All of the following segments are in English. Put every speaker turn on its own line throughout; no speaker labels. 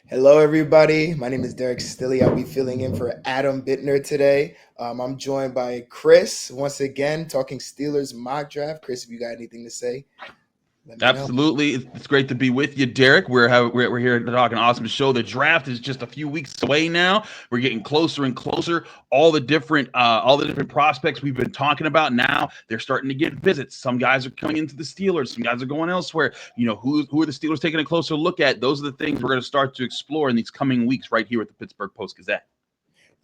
Hello, everybody. My name is Derrick Stilley. I'll be filling in for Adam Bittner today. I'm joined by Chris once again, talking Steelers mock draft. Chris, if you got anything to say, let me know.
Absolutely, it's great to be with you, Derek. We're here to talk an awesome show. The draft is just a few weeks away now. We're getting closer and closer. All the different prospects we've been talking about now, they're starting to get visits. Some guys are coming into the Steelers. Some guys are going elsewhere. Who are the Steelers taking a closer look at? Those are the things we're going to start to explore in these coming weeks right here at the Pittsburgh Post-Gazette.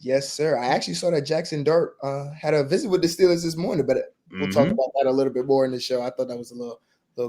Yes, sir. I actually saw that Jaxson Dart had a visit with the Steelers this morning, but we'll talk
Mm-hmm.
about that a little bit more in the show. I thought that was a little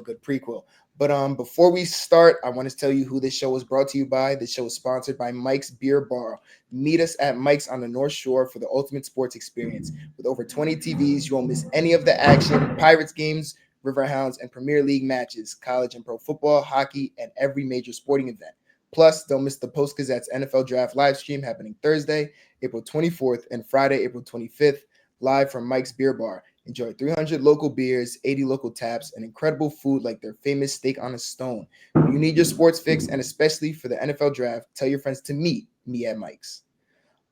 good prequel. But before we start, I want to tell you who this show was brought to you by. This show is sponsored by Mike's Beer Bar. Meet us at Mike's on the North Shore for the ultimate sports experience. With over 20 TVs, you won't miss any of the action, Pirates games, Riverhounds, and Premier League matches, college and pro football, hockey, and every major sporting event. Plus, don't miss the Post-Gazette's NFL Draft live stream happening Thursday, April 24th, and Friday, April 25th, live from Mike's Beer Bar. Enjoy 300 local beers, 80 local taps, and incredible food like their famous steak on a stone. If you need your sports fix, and especially for the NFL Draft, tell your friends to meet me at Mike's.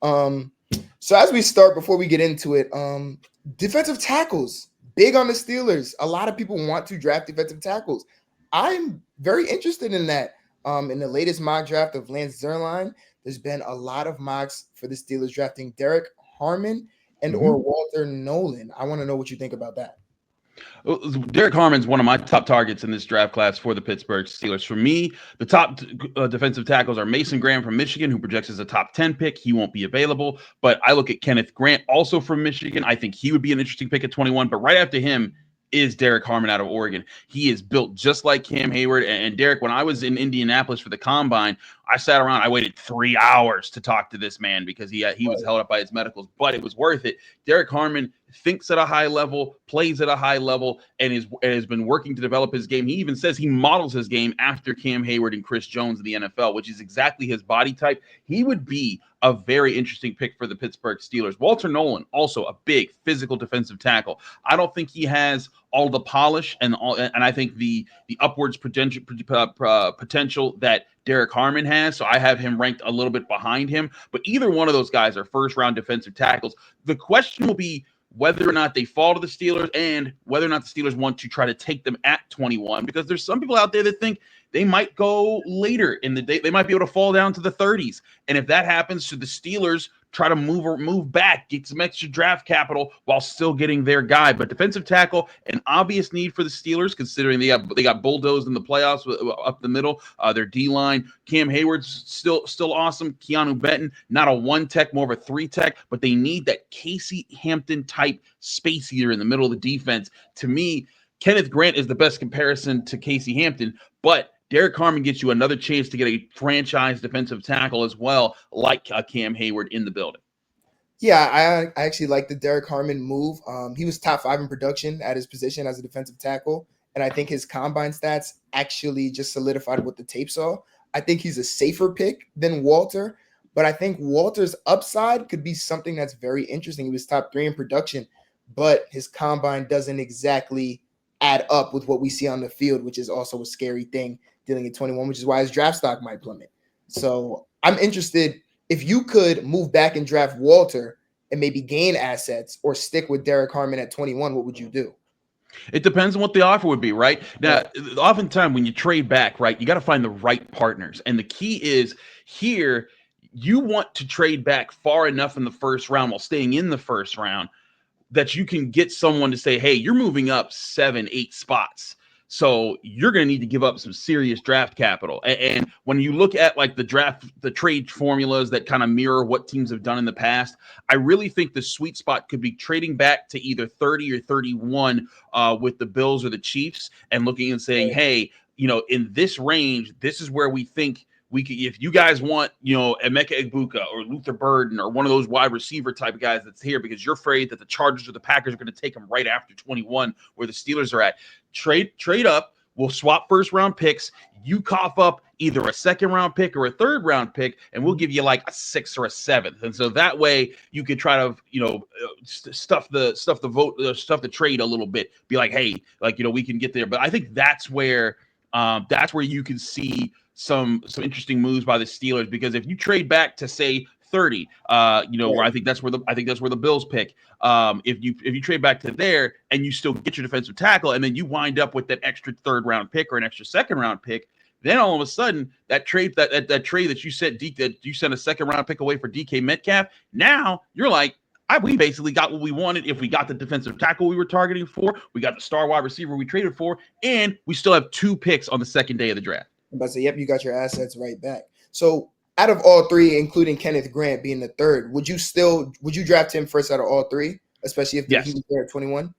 So as we start, before we get into it, defensive tackles, big on the Steelers. A lot of people want to draft defensive tackles. I'm very interested in that. In the latest mock draft of Lance Zierlein, there's been a lot of mocks for the Steelers drafting Derrick Harmon and or Walter Nolan. I want to know what you think about that.
Derek Harmon's one of my top targets in this draft class for the Pittsburgh Steelers. For me, the top defensive tackles are Mason Graham from Michigan, who projects as a top 10 pick. He won't be available. But I look at Kenneth Grant, also from Michigan. I think he would be an interesting pick at 21. But right after him is Derek Harmon out of Oregon. He is built just like Cam Hayward. And Derek, when I was in Indianapolis for the Combine, I sat around. I waited 3 hours to talk to this man because he was held up by his medicals, but it was worth it. Derek Harmon thinks at a high level, plays at a high level, and has been working to develop his game. He even says he models his game after Cam Hayward and Chris Jones in the NFL, which is exactly his body type. He would be a very interesting pick for the Pittsburgh Steelers. Walter Nolan, also a big physical defensive tackle. I don't think he has all the polish and I think the upwards potential that Derek Harmon has. So I have him ranked a little bit behind him. But either one of those guys are first-round defensive tackles. The question will be whether or not they fall to the Steelers and whether or not the Steelers want to try to take them at 21, because there's some people out there that think they might go later in the day. They might be able to fall down to the 30s. And if that happens, should the Steelers try to move back, get some extra draft capital while still getting their guy? But defensive tackle, an obvious need for the Steelers, considering they got bulldozed in the playoffs up the middle. Their D-line, Cam Hayward's still awesome. Keanu Benton, not a one tech, more of a three tech, but they need that Casey Hampton type space eater in the middle of the defense. To me, Kenneth Grant is the best comparison to Casey Hampton, but Derek Harmon gets you another chance to get a franchise defensive tackle as well, like Cam Hayward in the building.
Yeah, I actually like the Derek Harmon move. He was top 5 in production at his position as a defensive tackle, and I think his combine stats actually just solidified what the tape saw. I think he's a safer pick than Walter, but I think Walter's upside could be something that's very interesting. He was top 3 in production, but his combine doesn't exactly add up with what we see on the field, which is also a scary thing dealing at 21, which is why his draft stock might plummet. So I'm interested if you could move back and draft Walter and maybe gain assets or stick with Derek Harmon at 21, what would you do?
It depends on what the offer would be, right? Now,
Right.
oftentimes when you trade back, right, you got to find the right partners. And the key is here, you want to trade back far enough in the first round while staying in the first round that you can get someone to say, hey, you're moving up 7, 8 spots. So you're going to need to give up some serious draft capital. And when you look at like the trade formulas that kind of mirror what teams have done in the past, I really think the sweet spot could be trading back to either 30 or 31 with the Bills or the Chiefs and looking and saying, hey, in this range, this is where we think we could, if you guys want, Emeka Egbuka or Luther Burden or one of those wide receiver type of guys that's here because you're afraid that the Chargers or the Packers are going to take them right after 21 where the Steelers are at. Trade up. We'll swap first round picks. You cough up either a second round pick or a third round pick, and we'll give you like a 6th or a 7th. And so that way you could try to, stuff the trade a little bit. Be like, hey, we can get there. But I think that's where that's where you can see some interesting moves by the Steelers, because if you trade back to say 30, where I think that's where the Bills pick. If you trade back to there and you still get your defensive tackle, and then you wind up with that extra third round pick or an extra second round pick, then all of a sudden that trade that trade that you sent a second round pick away for DK Metcalf, now you're like, we basically got what we wanted. If we got the defensive tackle we were targeting for, we got the star wide receiver we traded for, and we still have 2 picks on the second day of the draft.
But so, yep, you got your assets right back. So out of all 3, including Kenneth Grant being the 3rd, would you draft him first out of all 3, especially if he was there at 21?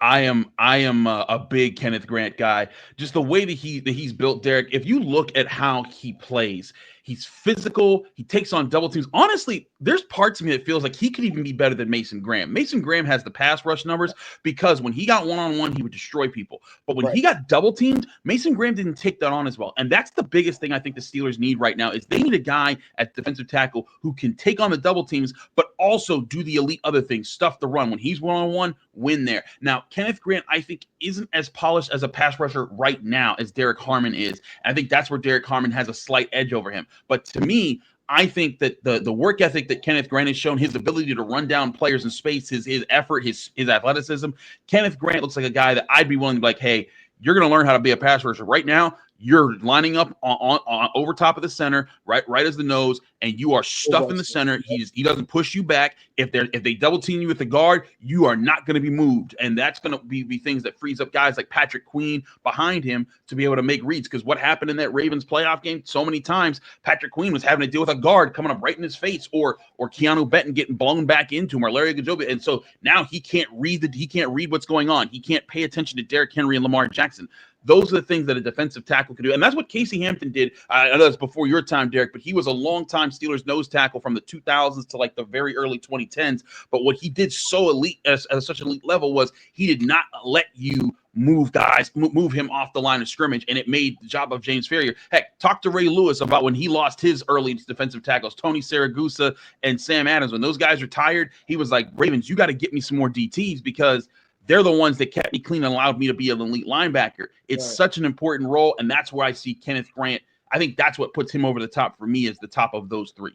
I am a big Kenneth Grant guy. Just the way that he's built, Derek. If you look at how he plays, he's physical. He takes on double teams. Honestly, there's parts of me that feels like he could even be better than Mason Graham. Mason Graham has the pass rush numbers because when he got one-on-one, he would destroy people. But when he got double teamed, Mason Graham didn't take that on as well. And that's the biggest thing I think the Steelers need right now is they need a guy at defensive tackle who can take on the double teams, but also do the elite other things, stuff the run. When he's one-on-one, win there. Now, Kenneth Grant, I think, isn't as polished as a pass rusher right now as Derrick Harmon is. And I think that's where Derrick Harmon has a slight edge over him. But to me, I think that the work ethic that Kenneth Grant has shown, his ability to run down players in space, his effort, his athleticism, Kenneth Grant looks like a guy that I'd be willing to be like, hey, you're going to learn how to be a pass rusher. Right now, you're lining up on over top of the center, right as the nose, and you are stuffing the center. He doesn't push you back. If they double team you with the guard, you are not going to be moved, and that's going to be things that frees up guys like Patrick Queen behind him to be able to make reads. Because what happened in that Ravens playoff game, so many times Patrick Queen was having to deal with a guard coming up right in his face, or Keanu Benton getting blown back into him, or Larry Gajobi, and so now he can't read what's going on. He can't pay attention to Derrick Henry and Lamar Jackson. Those are the things that a defensive tackle can do. And that's what Casey Hampton did. I know that's before your time, Derek, but he was a long-time Steelers nose tackle from the 2000s to like the very early 2010s. But what he did so elite at such an elite level was he did not let you move him off the line of scrimmage, and it made the job of James Ferrier. Heck, talk to Ray Lewis about when he lost his early defensive tackles, Tony Saragusa and Sam Adams. When those guys retired, he was like, Ravens, you got to get me some more DTs because they're the ones that kept me clean and allowed me to be an elite linebacker. It's such an important role, and that's where I see Kenneth Grant. I think that's what puts him over the top for me as the top of those 3.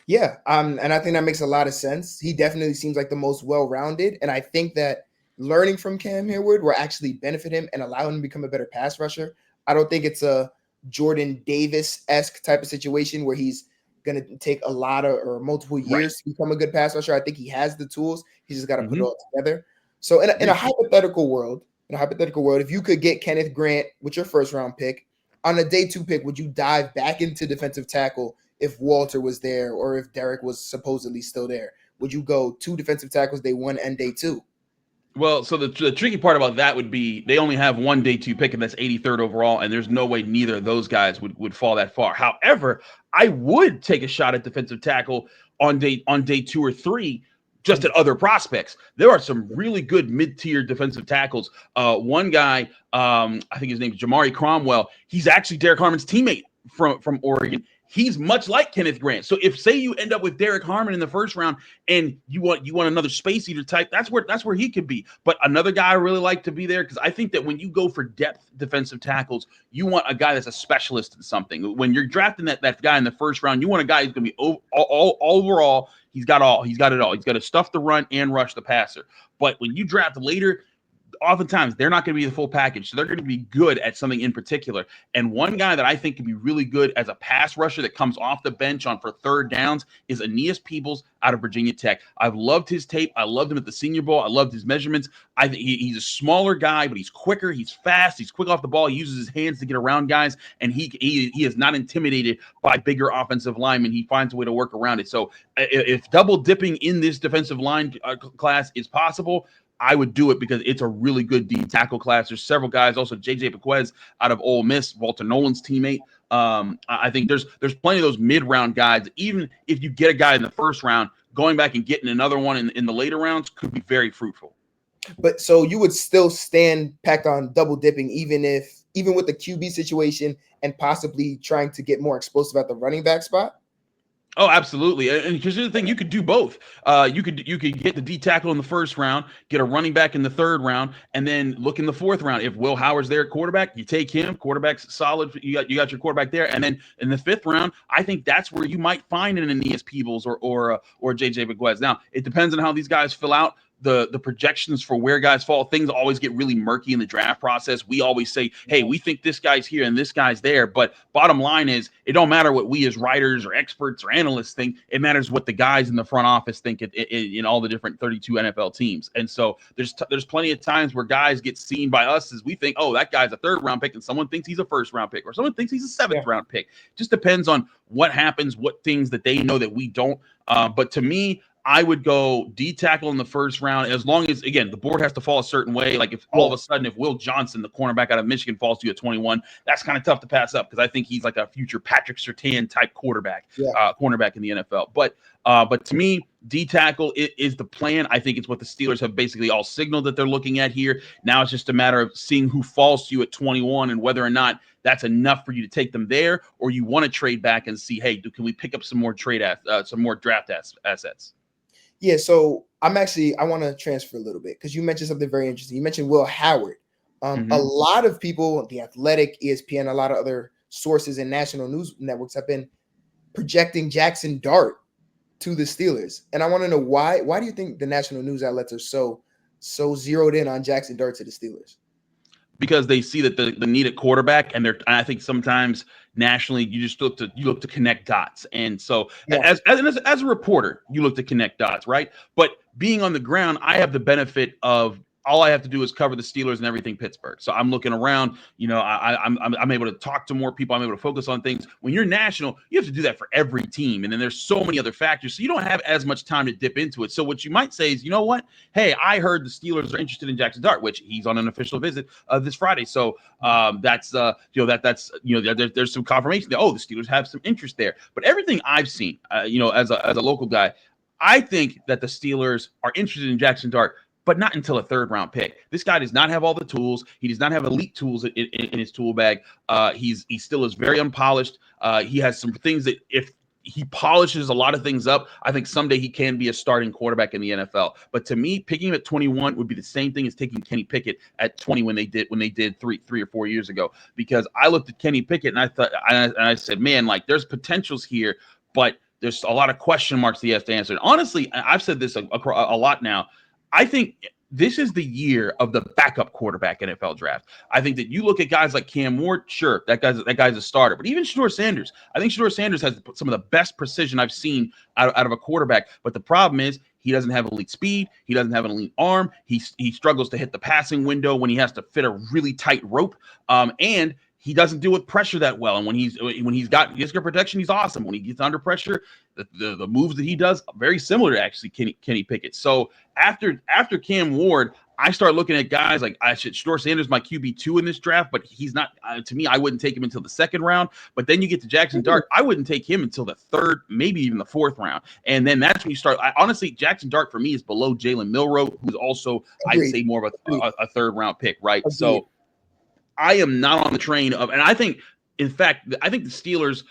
Yeah, and I think that makes a lot of sense. He definitely seems like the most well-rounded, and I think that learning from Cam Hayward will actually benefit him and allow him to become a better pass rusher. I don't think it's a Jordan Davis-esque type of situation where he's going to take a lot of or multiple years to become a good pass rusher. I think he has the tools. He's just got to put it all together. So in a hypothetical world, if you could get Kenneth Grant with your first round pick on a day 2 pick, would you dive back into defensive tackle if Walter was there or if Derrick was supposedly still there? Would you go 2 defensive tackles day 1 and day 2?
Well, so the tricky part about that would be they only have 1 day 2 pick, and that's 83rd overall, and there's no way neither of those guys would fall that far. However, I would take a shot at defensive tackle on day 2 or 3. Just at other prospects. There are some really good mid-tier defensive tackles. One guy, I think his name is Jamari Cromwell. He's actually Derrick Harmon's teammate from Oregon. He's much like Kenneth Grant. So if say you end up with Derrick Harmon in the first round and you want another space eater type, that's where he could be. But another guy I really like to be there because I think that when you go for depth defensive tackles, you want a guy that's a specialist in something. When you're drafting that guy in the first round, you want a guy who's going to be all overall. He's got it all. He's got to stuff the run and rush the passer. But when you draft later, oftentimes they're not going to be the full package. So they're going to be good at something in particular. And one guy that I think can be really good as a pass rusher that comes off the bench for third downs is Aeneas Peebles out of Virginia Tech. I've loved his tape. I loved him at the Senior Bowl. I loved his measurements. I think he's a smaller guy, but he's quicker. He's fast. He's quick off the ball. He uses his hands to get around guys, and he is not intimidated by bigger offensive linemen. He finds a way to work around it. So if double dipping in this defensive line class is possible, I would do it because it's a really good D tackle class. There's several guys, also J.J. Pequez out of Ole Miss, Walter Nolan's teammate. I think there's plenty of those mid-round guys. Even if you get a guy in the first round, going back and getting another one in the later rounds could be very fruitful.
But so you would still stand packed on double dipping, even with the QB situation and possibly trying to get more explosive at the running back spot?
Oh, absolutely. And here's the thing: you could do both. You could get the D tackle in the first round, get a running back in the third round, and then look in the fourth round. If Will Howard's there at quarterback, you take him. Quarterback's solid. You got your quarterback there, and then in the fifth round, I think that's where you might find an Aeneas Peebles or JJ McGuez. Now it depends on how these guys fill out. The projections for where guys fall, things always get really murky in the draft process. We always say, hey, we think this guy's here and this guy's there, but bottom line is it don't matter what we as writers or experts or analysts think. It matters what the guys in the front office think in all the different 32 NFL teams. And so there's plenty of times where guys get seen by us as we think, oh, that guy's a third round pick, and someone thinks he's a first round pick, or someone thinks he's a seventh round pick. Just depends on what happens, what things that they know that we don't. But to me, I would go D tackle in the first round, as long as, again, the board has to fall a certain way. Like if all of a sudden, if Will Johnson, the cornerback out of Michigan, falls to you at 21, that's kind of tough to pass up, because I think he's like a future Patrick Surtain type cornerback in the NFL. But to me, D tackle is the plan. I think it's what the Steelers have basically all signaled that they're looking at here. Now it's just a matter of seeing who falls to you at 21 and whether or not that's enough for you to take them there, or you want to trade back and see, hey, can we pick up some more some more draft assets?
Yeah, so I want to transfer a little bit because you mentioned something very interesting. You mentioned Will Howard. A lot of people, The Athletic, ESPN, a lot of other sources and national news networks have been projecting Jaxson Dart to the Steelers. And I want to know why. Why do you think the national news outlets are so zeroed in on Jaxson Dart to the Steelers?
Because they see that the need at quarterback, and I think sometimes nationally you just look to connect dots. And so as a reporter, you look to connect dots, right? But being on the ground, I have the benefit of all I have to do is cover the Steelers and everything Pittsburgh. So I'm looking around, I'm able to talk to more people. I'm able to focus on things. When you're national, you have to do that for every team. And then there's so many other factors. So you don't have as much time to dip into it. So what you might say is, you know what? Hey, I heard the Steelers are interested in Jaxson Dart, which he's on an official visit this Friday. So there's some confirmation that, the Steelers have some interest there. But everything I've seen, as a local guy, I think that the Steelers are interested in Jaxson Dart, but not until a third round pick. This guy does not have all the tools. He does not have elite tools in his tool bag. He still is very unpolished. He has some things that if he polishes a lot of things up, I think someday he can be a starting quarterback in the NFL. But to me, picking him at 21 would be the same thing as taking Kenny Pickett at 20 when they did 3 or 4 years ago. Because I looked at Kenny Pickett and I said, man, like there's potentials here, but there's a lot of question marks he has to answer. And honestly, I've said this a lot now. I think this is the year of the backup quarterback NFL draft. I think that you look at guys like Cam Ward, sure, that guy's a starter. But even Shedeur Sanders, I think Shedeur Sanders has some of the best precision I've seen out of a quarterback. But the problem is he doesn't have elite speed. He doesn't have an elite arm. He struggles to hit the passing window when he has to fit a really tight rope. And he doesn't deal with pressure that well. And when he's got protection, he's awesome. When he gets under pressure, the moves that he does are very similar to actually Kenny Pickett. So after Cam Ward, I start looking at guys like Shedeur Sanders, my QB2 in this draft, but he's not. To me, I wouldn't take him until the second round. But then you get to Jaxson Dart, I wouldn't take him until the third, maybe even the fourth round. And then that's when you start. Honestly, Jaxson Dart for me is below Jalen Milroe, who's also I'd say more of a third round pick, right?
Agreed.
So I am not on the train of, and I think, in fact, I think the Steelers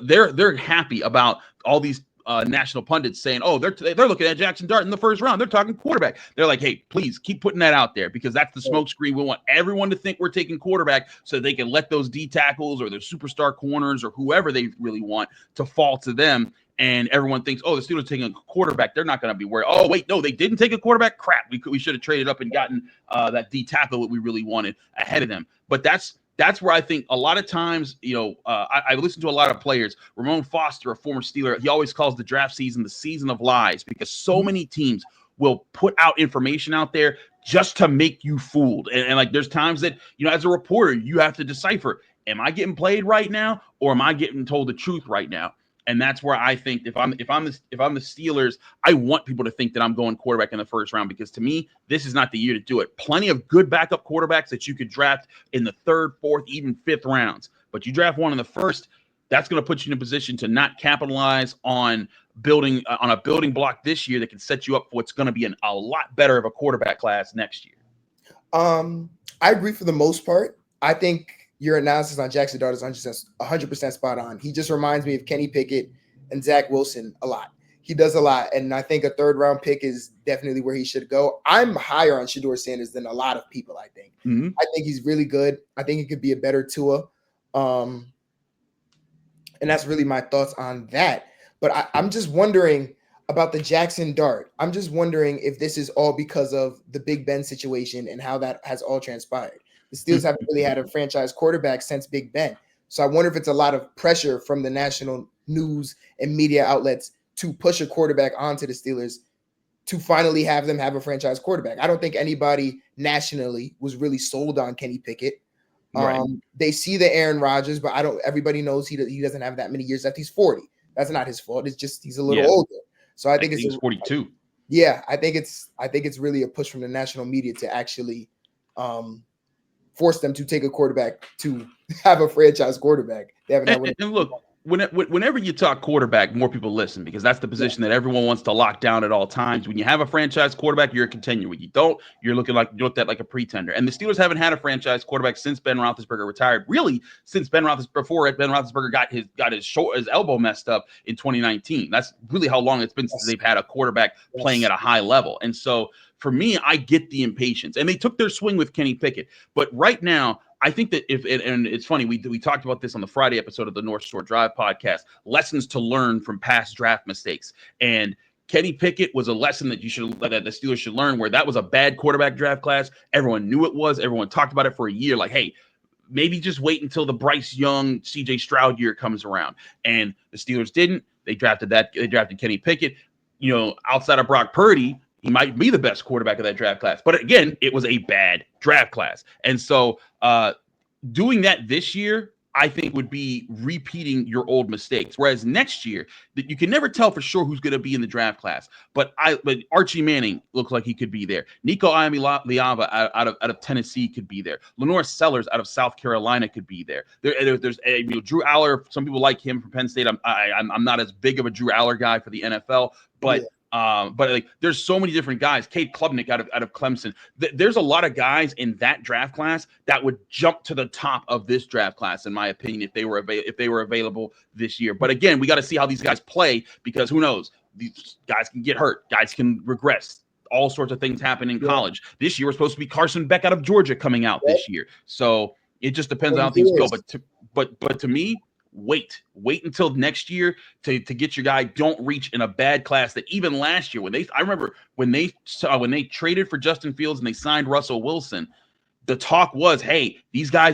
they're happy about all these national pundits saying, oh, they're looking at Jaxson Dart in the first round. They're talking quarterback. They're like, hey, please keep putting that out there, because that's the smokescreen. We want everyone to think we're taking quarterback so they can let those D tackles or their superstar corners or whoever they really want to fall to them. And everyone thinks, oh, the Steelers are taking a quarterback. They're not going to be worried. Oh, wait, no, they didn't take a quarterback. Crap, we should have traded up and gotten that D tackle that we really wanted ahead of them. But that's where I think a lot of times, I listen to a lot of players. Ramon Foster, a former Steeler, he always calls the draft season the season of lies, because so many teams will put out information out there just to make you fooled. And like there's times that, as a reporter, you have to decipher, am I getting played right now, or am I getting told the truth right now? And that's where I think if I'm the Steelers, I want people to think that I'm going quarterback in the first round, because to me, this is not the year to do it. Plenty of good backup quarterbacks that you could draft in the third, fourth, even fifth rounds. But you draft one in the first, that's going to put you in a position to not capitalize on building on a building block this year that can set you up for what's going to be a lot better of a quarterback class next year.
I agree for the most part. I think your analysis on Jaxson Dart is 100% spot on. He just reminds me of Kenny Pickett and Zach Wilson a lot. He does a lot, and I think a third-round pick is definitely where he should go. I'm higher on Shedeur Sanders than a lot of people, I think.
Mm-hmm.
I think he's really good. I think he could be a better Tua. And that's really my thoughts on that. But I'm just wondering about the Jaxson Dart. I'm just wondering if this is all because of the Big Ben situation and how that has all transpired. The Steelers haven't really had a franchise quarterback since Big Ben. So I wonder if it's a lot of pressure from the national news and media outlets to push a quarterback onto the Steelers to finally have them have a franchise quarterback. I don't think anybody nationally was really sold on Kenny Pickett.
Right.
They see the Aaron Rodgers, but everybody knows he doesn't have that many years left. He's 40. That's not his fault. It's just he's a little older. So I think
he's 42.
Yeah, I think it's really a push from the national media to actually force them to take a quarterback to have a franchise quarterback. They haven't had one.
And look, whenever you talk quarterback, more people listen because that's the position that everyone wants to lock down at all times. When you have a franchise quarterback, you're a contender. When you don't, you're looked at like a pretender. And the Steelers haven't had a franchise quarterback since Ben Roethlisberger retired. Really, since before Ben Roethlisberger got his elbow messed up in 2019. That's really how long it's been since they've had a quarterback playing at a high level. And so for me, I get the impatience. And they took their swing with Kenny Pickett, but right now, I think that and it's funny, we talked about this on the Friday episode of the North Shore Drive podcast, lessons to learn from past draft mistakes. And Kenny Pickett was a lesson that the Steelers should learn, where that was a bad quarterback draft class. Everyone knew it was. Everyone talked about it for a year. Like, hey, maybe just wait until the Bryce Young, CJ Stroud year comes around. And the Steelers didn't. They drafted Kenny Pickett. Outside of Brock Purdy, he might be the best quarterback of that draft class. But again, it was a bad draft class. And so doing that this year, I think, would be repeating your old mistakes. Whereas next year, you can never tell for sure who's going to be in the draft class. But Archie Manning looks like he could be there. Nico Iamaleava out of Tennessee could be there. Lenore Sellers out of South Carolina could be there. There's Drew Aller. Some people like him from Penn State. I'm not as big of a Drew Aller guy for the NFL, but. Yeah. But like, there's so many different guys. Cade Klubnik out of Clemson. There's a lot of guys in that draft class that would jump to the top of this draft class, in my opinion, if they were available this year. But again, we got to see how these guys play, because who knows? These guys can get hurt. Guys can regress. All sorts of things happen in college. This year was supposed to be Carson Beck out of Georgia coming out this year. So it just depends on how things go. But to me, wait until next year to get your guy. Don't reach in a bad class that even last year I remember when they traded for Justin Fields and they signed Russell Wilson, the talk was, hey,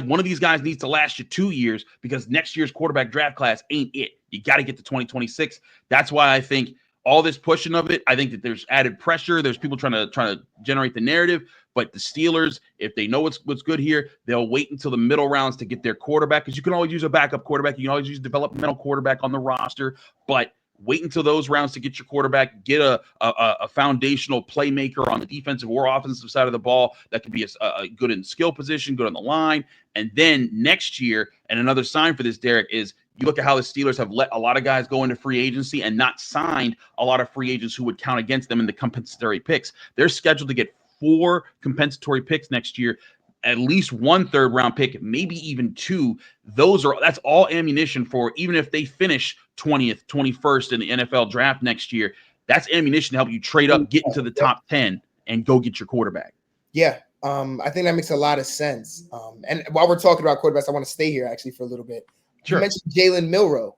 one of these guys needs to last you 2 years, because next year's quarterback draft class ain't it. You got to get to 2026. That's why I think all this pushing of it, I think that there's added pressure. There's people trying to generate the narrative. But the Steelers, if they know what's good here, they'll wait until the middle rounds to get their quarterback, because you can always use a backup quarterback. You can always use a developmental quarterback on the roster. But wait until those rounds to get your quarterback. Get a foundational playmaker on the defensive or offensive side of the ball that can be a good in skill position, good on the line. And then next year, and another sign for this, Derek, is you look at how the Steelers have let a lot of guys go into free agency and not signed a lot of free agents who would count against them in the compensatory picks. They're scheduled to get 4 compensatory picks next year, at least 1 third-round pick, maybe even 2. That's all ammunition for, even if they finish 20th, 21st in the NFL draft next year, that's ammunition to help you trade up, get into the top 10, and go get your quarterback.
Yeah, I think that makes a lot of sense. And while we're talking about quarterbacks, I want to stay here actually for a little bit.
Sure.
You mentioned Jalen Milroe.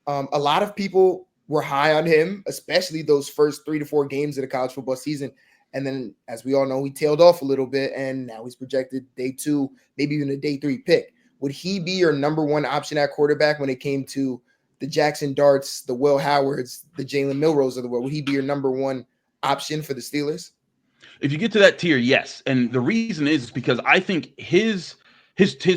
A lot of people were high on him, especially those first 3 to 4 games of the college football season. And then, as we all know, he tailed off a little bit, and now he's projected day 2, maybe even a day 3 pick. Would he be your number 1 option at quarterback when it came to the Jaxson Darts, the Will Howards, the Jalen Milroes of the world? Would he be your number 1 option for the Steelers?
If you get to that tier, yes. And the reason is because I think his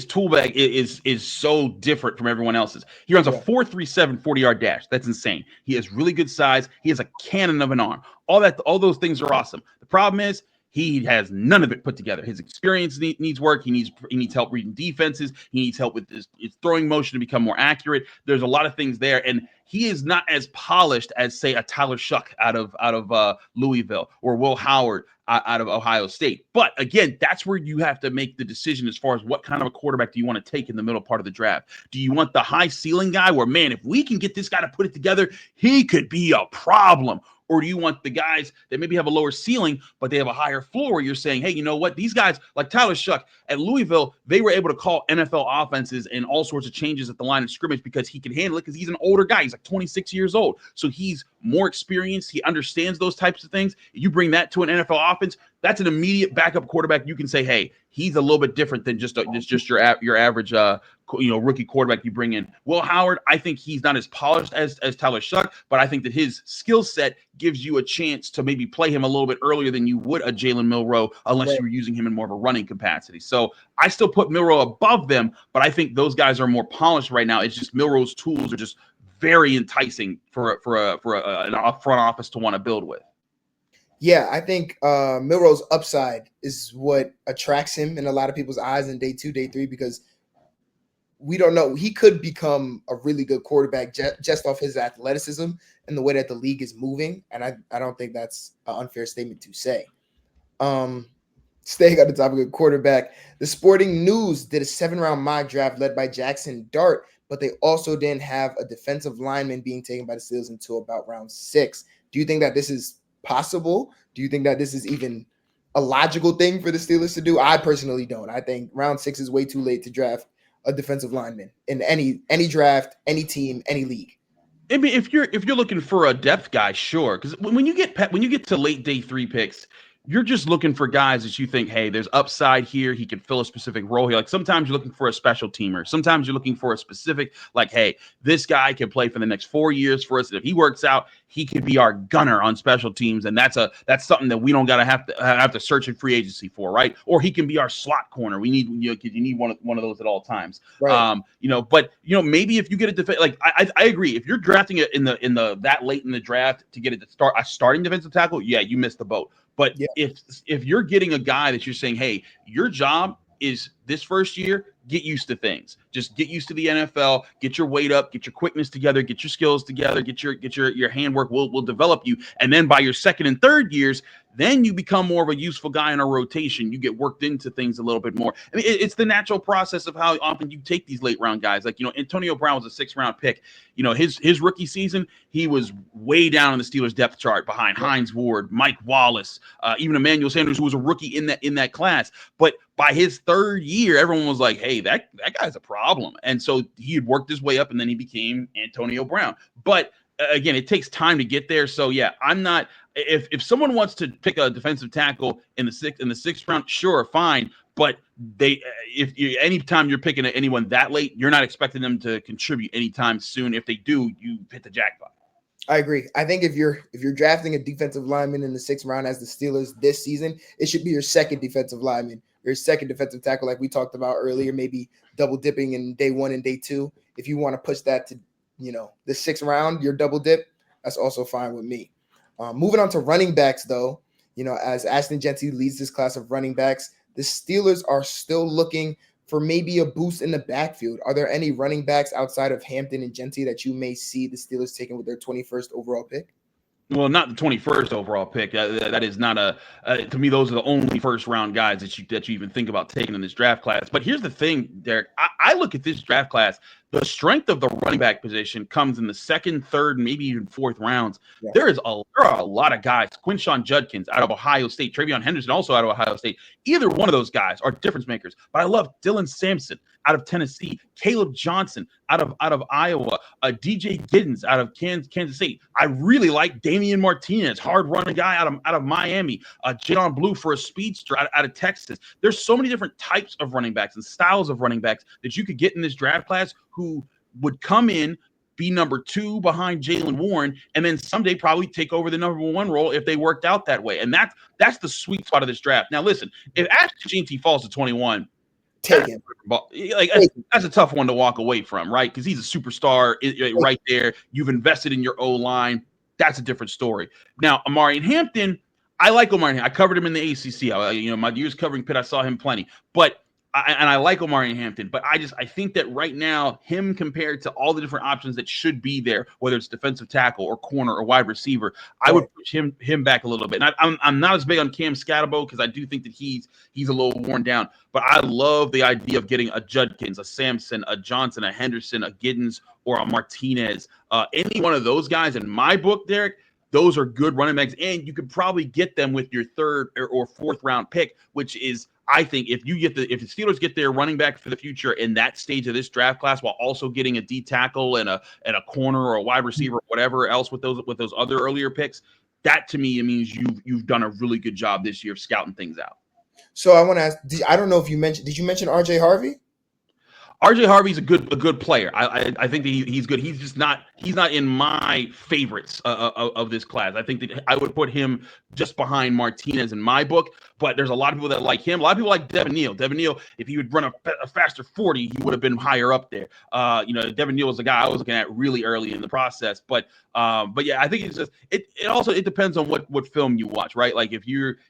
tool bag is so different from everyone else's. He runs a 4.37 40-yard dash. That's insane. He has really good size. He has a cannon of an arm. All those things are awesome. The problem is he has none of it put together. His experience needs work. He needs help reading defenses. He needs help with his throwing motion to become more accurate. There's a lot of things there, and he is not as polished as, say, a Tyler Shuck out of Louisville, or Will Howard out of Ohio State. But again, that's where you have to make the decision as far as what kind of a quarterback do you want to take in the middle part of the draft. Do you want the high ceiling guy where, man, if we can get this guy to put it together, he could be a problem? Or do you want the guys that maybe have a lower ceiling, but they have a higher floor where you're saying, hey, you know what? These guys like Tyler Shuck at Louisville, they were able to call NFL offenses and all sorts of changes at the line of scrimmage because he can handle it because he's an older guy. He's like 26 years old. So he's more experienced. He understands those types of things. You bring that to an NFL offense, that's an immediate backup quarterback. You can say, hey, he's a little bit different than just your average rookie quarterback you bring in. Will Howard, I think he's not as polished as Tyler Shuck, but I think that his skill set gives you a chance to maybe play him a little bit earlier than you would a Jalen Milroe unless you were using him in more of a running capacity. So I still put Milroe above them, but I think those guys are more polished right now. It's just Milroe's tools are just very enticing for a front office to want to build with.
Yeah, I think Milroe's upside is what attracts him in a lot of people's eyes in day 2, day 3, because we don't know. He could become a really good quarterback just off his athleticism and the way that the league is moving. And I don't think that's an unfair statement to say. Staying on the topic of quarterback, the Sporting News did a 7-round mock draft led by Jaxson Dart, but they also didn't have a defensive lineman being taken by the Steelers until about round 6. Do you think that this is possible? Do you think that this is even a logical thing for the Steelers to do? I personally don't. I think round 6 is way too late to draft a defensive lineman in any draft, any team, any league.
I mean, if you're looking for a depth guy, sure, because when you get to late day 3 picks, you're just looking for guys that you think, hey, there's upside here. He can fill a specific role here. Like sometimes you're looking for a special teamer. Sometimes you're looking for a specific, like, hey, this guy can play for the next 4 years for us. And if he works out, he could be our gunner on special teams. And that's something that we don't gotta have to search in free agency for, right? Or he can be our slot corner. You need one of those at all times.
Right.
But maybe if you get a defense, like I agree. If you're drafting it in the that late in the draft to get it to start a starting defensive tackle, yeah, you missed the boat. But if you're getting a guy that you're saying, hey, your job is this first year, get used to things. Just get used to the NFL, get your weight up, get your quickness together, get your skills together, get your handwork. We'll develop you. And then by your second and third years, then you become more of a useful guy in a rotation. You get worked into things a little bit more. I mean, it's the natural process of how often you take these late round guys. Like, Antonio Brown was a 6th-round pick. His rookie season, he was way down on the Steelers depth chart behind Hines Ward, Mike Wallace, even Emmanuel Sanders, who was a rookie in that class. But by his 3rd year, everyone was like, hey, that guy's a problem. And so he had worked his way up, and then he became Antonio Brown. But again, it takes time to get there. So yeah, I'm not. If someone wants to pick a defensive tackle in the 6th round, sure, fine. But anytime you're picking anyone that late, you're not expecting them to contribute anytime soon. If they do, you hit the jackpot.
I agree. I think if you're drafting a defensive lineman in the 6th round as the Steelers this season, it should be your second defensive lineman, your second defensive tackle, like we talked about earlier, maybe double dipping in day 1 and day 2. If you want to push that to, the 6th round, your double dip, that's also fine with me. Moving on to running backs, though, as Ashton Jeanty leads this class of running backs, the Steelers are still looking for maybe a boost in the backfield. Are there any running backs outside of Hampton and Jeanty that you may see the Steelers taking with their 21st overall pick?
Well, not the 21st overall pick. That is not to me, those are the only 1st-round guys that you even think about taking in this draft class. But here's the thing, Derek. I look at this draft class. The strength of the running back position comes in the 2nd, 3rd, maybe even 4th rounds. Yeah. There are a lot of guys. Quinshawn Judkins out of Ohio State, Travion Henderson also out of Ohio State. Either one of those guys are difference makers. But I love Dylan Sampson out of Tennessee, Caleb Johnson out of Iowa, DJ Giddens out of Kansas State. I really like Damian Martinez, hard running guy out of Miami, Jadon Blue for a speedster out of Texas. There's so many different types of running backs and styles of running backs that you could get in this draft class who would come in, be number 2 behind Jaylen Warren, and then someday probably take over the number 1 role if they worked out that way. And that's the sweet spot of this draft. Now, listen, if Ashton Jeanty falls to 21, take him. That's a tough one to walk away from, right? Because he's a superstar right there. You've invested in your O-line. That's a different story. Now, Omarion Hampton, I like Omarion. I covered him in the ACC. My years covering Pitt, I saw him plenty. But I like Omari Hampton, but I think that right now, him compared to all the different options that should be there, whether it's defensive tackle or corner or wide receiver, I would push him back a little bit. And I'm not as big on Cam Scatterbo because I do think that he's a little worn down. But I love the idea of getting a Judkins, a Sampson, a Johnson, a Henderson, a Giddens, or a Martinez. Any one of those guys in my book, Derek, those are good running backs, and you could probably get them with your third or fourth round pick, which is, I think, if the Steelers get their running back for the future in that stage of this draft class, while also getting a D tackle and a corner or a wide receiver, or whatever else with those other earlier picks, that to me, it means you've done a really good job this year of scouting things out.
So I want to ask, I don't know if did you mention RJ Harvey?
RJ Harvey's a good player. I think that he's good. He's just not in my favorites of this class. I think that I would put him just behind Martinez in my book. But there's a lot of people that like him. A lot of people like Devin Neal. Devin Neal, if he would run a faster 40, he would have been higher up there. Devin Neal was the guy I was looking at really early in the process. But yeah, I think it's just it depends on what film you watch, right? Like if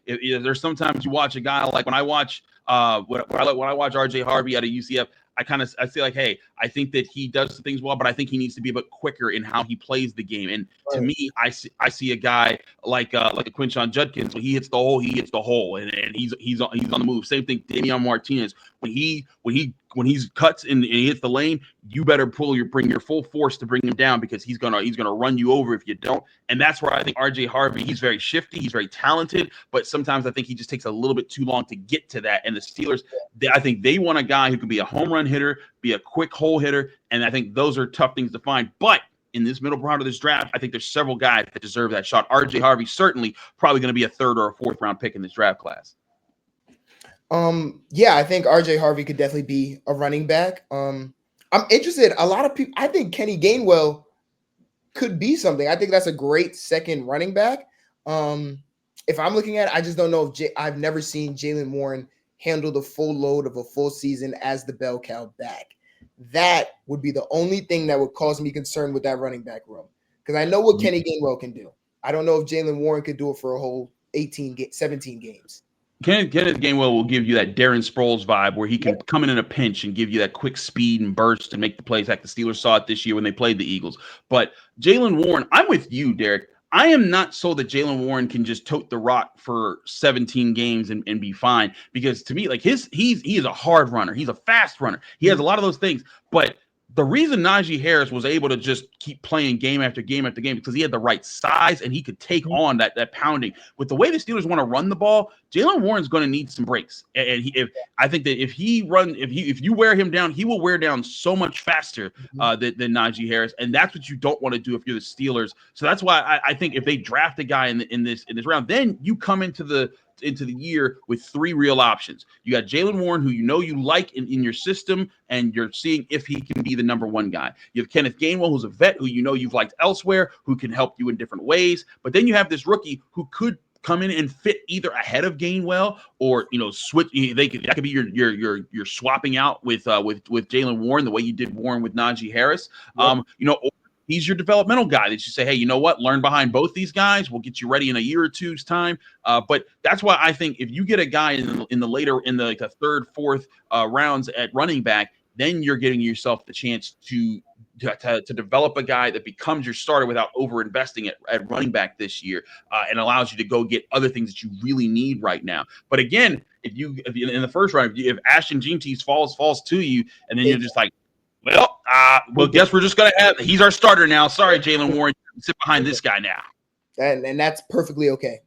there's sometimes you watch a guy like when I watch when I watch RJ Harvey out of UCF. I say like, hey, I think that he does things well, but I think he needs to be a bit quicker in how he plays the game. And to me, I see a guy like a Quinshon Judkins. When he hits the hole, and he's on the move. Same thing, Damian Martinez. When he cuts and he hits the lane, you better bring your full force to bring him down, because he's gonna run you over if you don't. And that's where I think RJ Harvey, he's very shifty, he's very talented, but sometimes I think he just takes a little bit too long to get to that. And the Steelers, I think they want a guy who can be a home run hitter, be a quick hole hitter, and I think those are tough things to find. But in this middle round of this draft, I think there's several guys that deserve that shot. RJ Harvey certainly probably going to be a third or a fourth round pick in this draft class.
Yeah, I think RJ Harvey could definitely be a running back. I'm interested. A lot of people, I think Kenny Gainwell could be something. I think that's a great second running back. If I'm looking at it, I just don't know if I've never seen Jaylen Warren handle the full load of a full season as the bell cow back. That would be the only thing that would cause me concern with that running back room, because I know what Kenny Gainwell can do. I don't know if Jaylen Warren could do it for a whole 17 games.
Kenneth Gainwell will give you that Darren Sproles vibe, where he can come in a pinch and give you that quick speed and burst and make the plays like the Steelers saw it this year when they played the Eagles. But Jaylen Warren, I'm with you, Derek. I am not so that Jaylen Warren can just tote the rock for 17 games and be fine, because to me, like he is a hard runner. He's a fast runner. He has a lot of those things, but the reason Najee Harris was able to just keep playing game after game after game, because he had the right size and he could take on that pounding. With the way the Steelers want to run the ball, Jaylen Warren's going to need some breaks. And I think that if you wear him down, he will wear down so much faster than Najee Harris, and that's what you don't want to do if you're the Steelers. So that's why I think if they draft a guy in this round, then you come into the year with three real options. You got Jaylen Warren, who you like in your system, and you're seeing if he can be the number one guy. You have Kenneth Gainwell, who's a vet who you've liked elsewhere, who can help you in different ways. But then you have this rookie who could come in and fit either ahead of Gainwell or switch. That could be your swapping out with Jaylen Warren, the way you did Warren with Najee Harris. Or he's your developmental guy that you say, hey, you know what? Learn behind both these guys. We'll get you ready in a year or two's time. But that's why I think if you get a guy in the third, fourth rounds at running back, then you're giving yourself the chance to develop a guy that becomes your starter without over-investing at running back this year, and allows you to go get other things that you really need right now. But again, if in the first round, if Ashton Jeanties falls to you, and then you're just like, well, guess we're just going to have – he's our starter now. Sorry, Jaylen Warren. Sit behind this guy now.
And that's perfectly okay.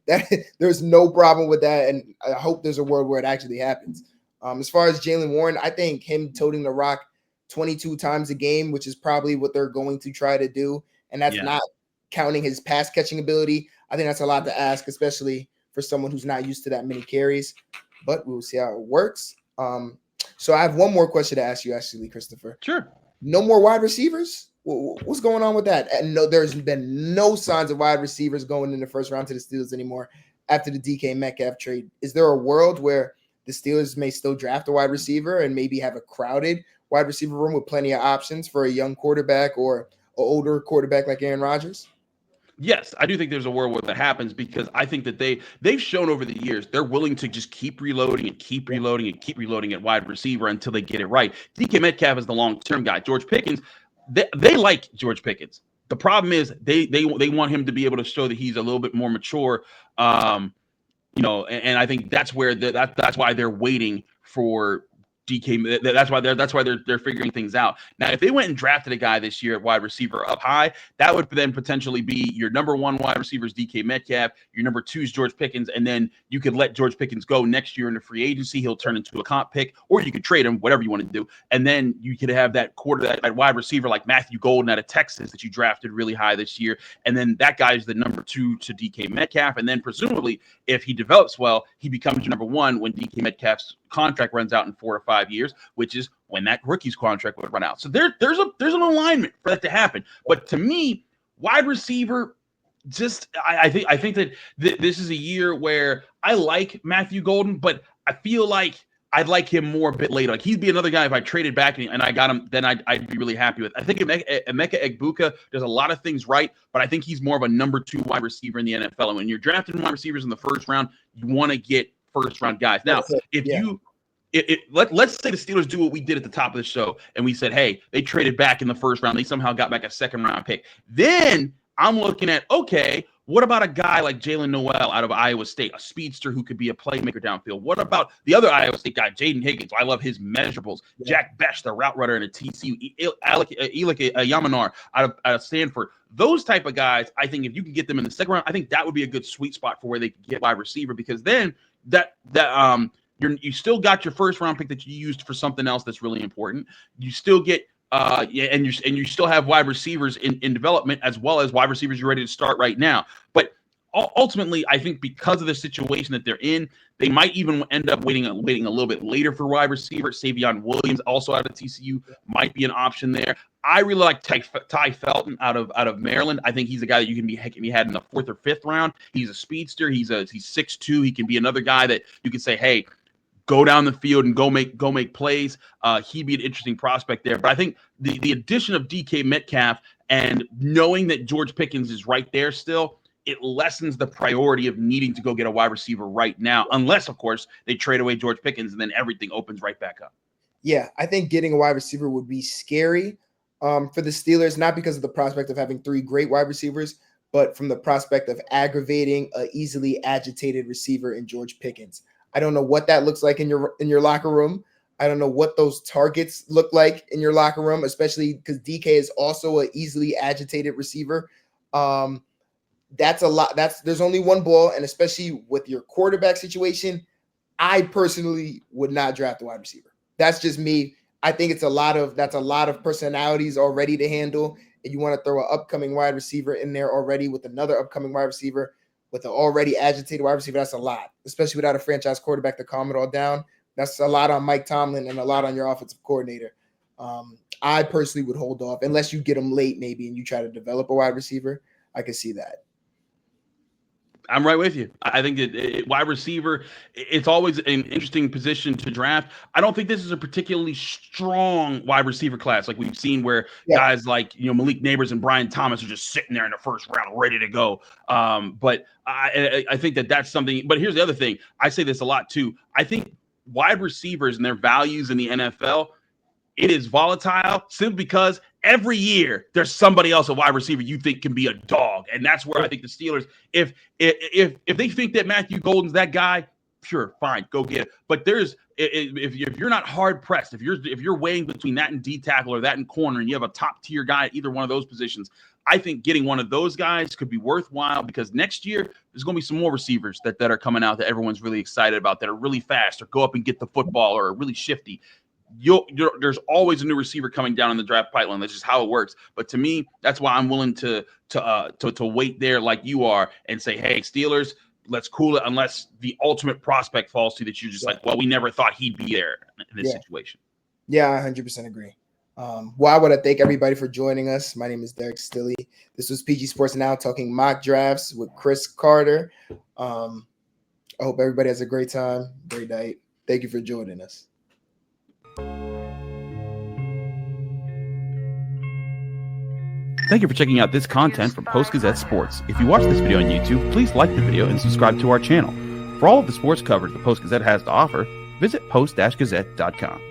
There's no problem with that, and I hope there's a world where it actually happens. As far as Jaylen Warren, I think him toting the rock 22 times a game, which is probably what they're going to try to do, and that's not counting his pass-catching ability. I think that's a lot to ask, especially for someone who's not used to that many carries. But we'll see how it works. So I have one more question to ask you, actually, Christopher.
Sure.
No more wide receivers? What's going on with that? And no, there's been no signs of wide receivers going in the first round to the Steelers anymore after the DK Metcalf trade. Is there a world where the Steelers may still draft a wide receiver and maybe have a crowded wide receiver room with plenty of options for a young quarterback or an older quarterback like Aaron Rodgers?
Yes, I do think there's a world where that happens because I think that they've shown over the years they're willing to just keep reloading and keep
Yeah.
reloading and keep reloading at wide receiver until they get it right. DK Metcalf is the long-term guy. George Pickens, they like George Pickens. The problem is they want him to be able to show that he's a little bit more mature. And I think that's where that's why they're waiting for DK. That's why they're figuring things out. Now, if they went and drafted a guy this year at wide receiver up high, that would then potentially be your number one wide receiver is DK Metcalf, your number two is George Pickens, and then you could let George Pickens go next year into free agency. He'll turn into a comp pick, or you could trade him, whatever you want to do, and then you could have that that wide receiver like Matthew Golden out of Texas that you drafted really high this year, and then that guy's the number two to DK Metcalf, and then presumably if he develops well, he becomes your number one when DK Metcalf's contract runs out in 4 to 5 years, which is when that rookie's contract would run out. So there's an alignment for that to happen. But to me, wide receiver, I think that this is a year where I like Matthew Golden, but I feel like I'd like him more a bit later. Like he'd be another guy if I traded back and I got him, then I'd be really happy with. I think Emeka Egbuka does a lot of things right, but I think he's more of a number two wide receiver in the NFL. And when you're drafting wide receivers in the first round, you want to get first round guys. Now, let's say the Steelers do what we did at the top of the show, and we said, hey, they traded back in the first round. They somehow got back a second round pick. Then I'm looking at, okay, what about a guy like Jalen Noel out of Iowa State, a speedster who could be a playmaker downfield? What about the other Iowa State guy, Jaden Higgins? I love his measurables. Yeah. Jack Bech, the route runner in a TCU. Elik Yamanar out of Stanford. Those type of guys, I think if you can get them in the second round, I think that would be a good sweet spot for where they could get wide receiver, because then you still got your first round pick that you used for something else that's really important. You still get and you still have wide receivers in development, as well as wide receivers you're ready to start right now. But ultimately, I think because of the situation that they're in, they might even end up waiting a little bit later for wide receiver. Savion Williams, also out of TCU, might be an option there. I really like Ty Felton out of Maryland. I think he's a guy that you can be had in the fourth or fifth round. He's a speedster. He's 6'2". He can be another guy that you can say, hey, go down the field and go make plays. He'd be an interesting prospect there. But I think the addition of DK Metcalf and knowing that George Pickens is right there still, it lessens the priority of needing to go get a wide receiver right now, unless, of course, they trade away George Pickens and then everything opens right back up.
Yeah, I think getting a wide receiver would be scary for the Steelers, not because of the prospect of having three great wide receivers, but from the prospect of aggravating an easily agitated receiver in George Pickens. I don't know what that looks like in your locker room. I don't know what those targets look like in your locker room, especially because DK is also an easily agitated receiver. That's a lot. There's only one ball, and especially with your quarterback situation, I personally would not draft a wide receiver. That's just me. I think that's a lot of personalities already to handle. And you want to throw an upcoming wide receiver in there already with another upcoming wide receiver with an already agitated wide receiver. That's a lot, especially without a franchise quarterback to calm it all down. That's a lot on Mike Tomlin and a lot on your offensive coordinator. I personally would hold off unless you get them late maybe and you try to develop a wide receiver. I could see that.
I'm right with you. I think that wide receiver, it's always an interesting position to draft. I don't think this is a particularly strong wide receiver class like we've seen where guys like Malik Neighbors and Brian Thomas are just sitting there in the first round ready to go. But I think that's something. But here's the other thing. I say this a lot too. I think wide receivers and their values in the NFL, it is volatile simply because every year there's somebody else, a wide receiver you think can be a dog. And that's where I think the Steelers, if they think that Matthew Golden's that guy, sure, fine, go get it. But if you're not hard pressed, if you're weighing between that and D tackle or that and corner, and you have a top tier guy at either one of those positions, I think getting one of those guys could be worthwhile, because next year there's going to be some more receivers that are coming out that everyone's really excited about, that are really fast or go up and get the football or are really shifty. There's always a new receiver coming down in the draft pipeline. That's just how it works. But to me, that's why I'm willing to wait there like you are and say, hey, Steelers, let's cool it unless the ultimate prospect falls to you that you're just like, well, we never thought he'd be there in this situation.
Yeah, I 100% agree. Well, I want to thank everybody for joining us. My name is Derrick Stilley. This was PG Sports Now talking mock drafts with Chris Carter. I hope everybody has a great time, great night. Thank you for joining us.
Thank you for checking out this content from Post-Gazette Sports. If you watch this video on YouTube, please like the video and subscribe to our channel. For all of the sports coverage the Post-Gazette has to offer, visit post-gazette.com.